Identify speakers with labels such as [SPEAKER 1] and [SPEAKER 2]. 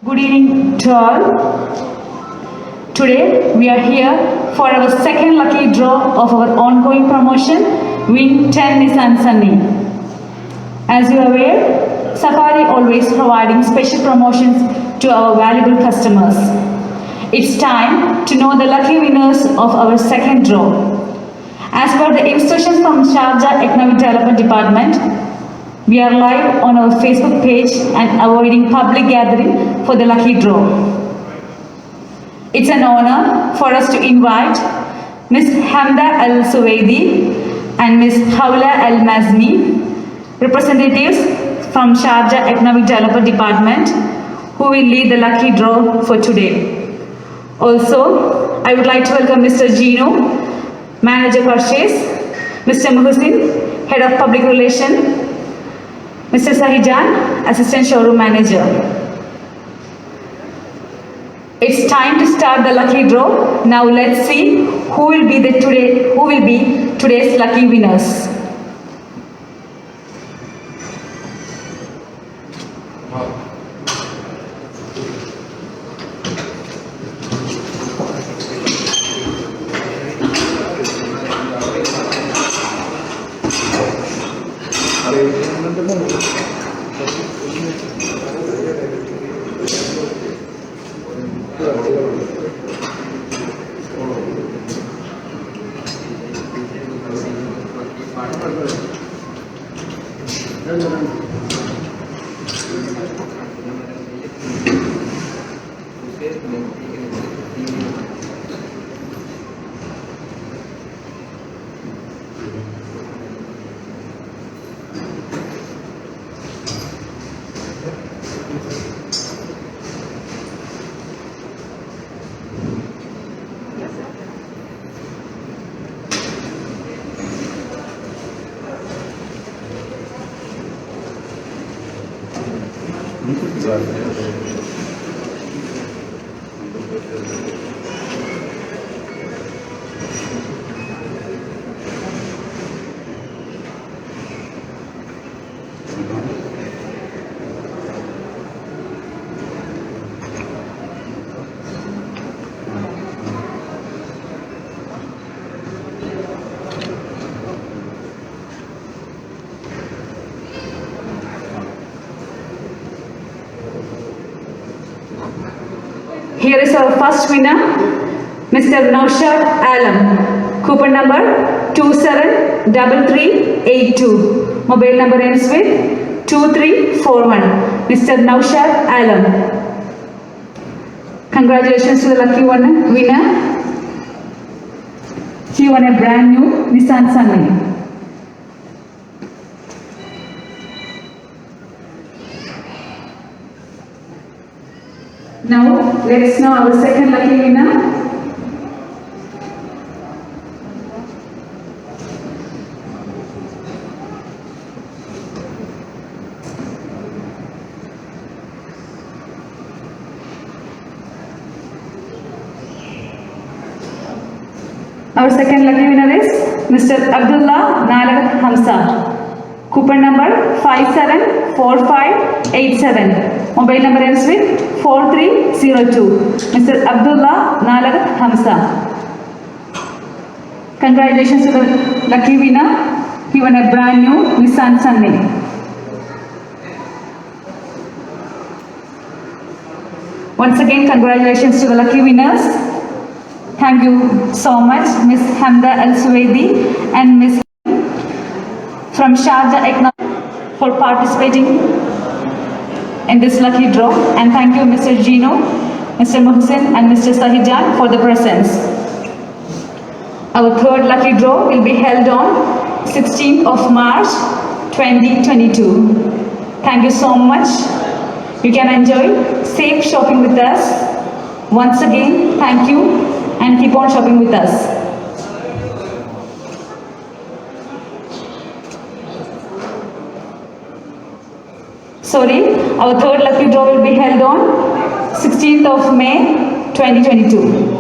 [SPEAKER 1] Good evening to all. Today we are here for our second lucky draw of our ongoing promotion, Win 10 Nissan Sunny. As you are aware, Safari always providing special promotions to our valuable customers. It's time to know the lucky winners of our second draw. As per the instructions from Sharjah Economic Development Department, we are live on our Facebook page and avoiding public gathering for the lucky draw. It's an honor for us to invite Ms. Hamda Al-Suwaidi and Ms. Hawla Al-Mazmi, representatives from Sharjah Economic Development Department, who will lead the lucky draw for today. Also, I would like to welcome Mr. Gino, Manager Purchase, Mr. Muhsin, Head of Public Relations, Mr. Sahijan, Assistant Showroom Manager. It's time to start the lucky draw. Now let's see who will be today's lucky winners. Here is our first winner, Mr. Naushad Alam. Coupon number 273382. Mobile number ends with 2341. Mr. Naushad Alam. Congratulations to the lucky winner. He won a brand new Nissan Sunny. Now, let's know our second lucky winner. Our second lucky winner is Mr. Abdullah Nalagat Hamza. Coupon number 574587. Mobile number ends with 4302. Mr. Abdullah Nalagat Hamza. Congratulations to the lucky winner. He won a brand new Nissan Sunny. Once again, congratulations to the lucky winners. Thank you so much, Ms. Hamda Al-Suwaidi and Ms. from Sharjah Economic for participating in this lucky draw, and thank you Mr. Gino, Mr. Muhsin and Mr. Sahijan for the presence. Our third lucky draw will be held on 16th of March 2022. Thank you so much. You can enjoy safe shopping with us. Once again, thank you and keep on shopping with us. Sorry, our third lucky draw will be held on 16th of May 2022.